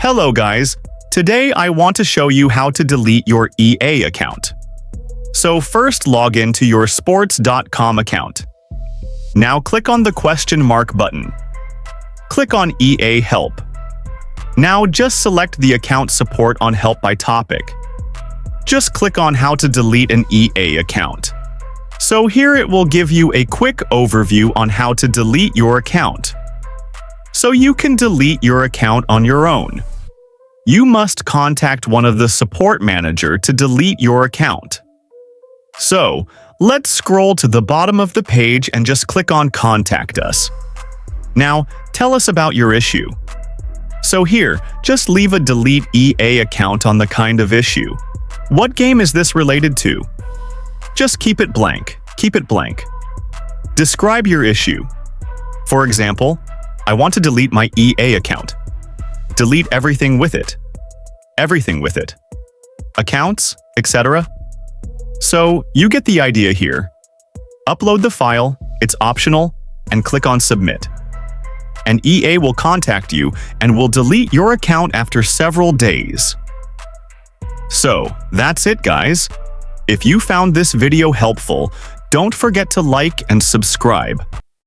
Hello guys, today I want to show you how to delete your EA account. So first log into your sports.com account. Now click on the question mark button. Click on EA Help. Now just select the account support on Help by topic. Just click on how to delete an EA account. So here it will give you a quick overview on how to delete your account. So you can delete your account on your own. You must contact one of the support manager to delete your account. So, let's scroll to the bottom of the page and just click on Contact Us. Now, tell us about your issue. So here, just leave a delete EA account on the kind of issue. What game is this related to? Just keep it blank. Keep it blank. Describe your issue. For example, I want to delete my EA account. Delete everything with it. Everything with it. Accounts, etc. So, you get the idea here. Upload the file, it's optional, and click on Submit. And EA will contact you and will delete your account after several days. So, that's it guys. If you found this video helpful, don't forget to like and subscribe.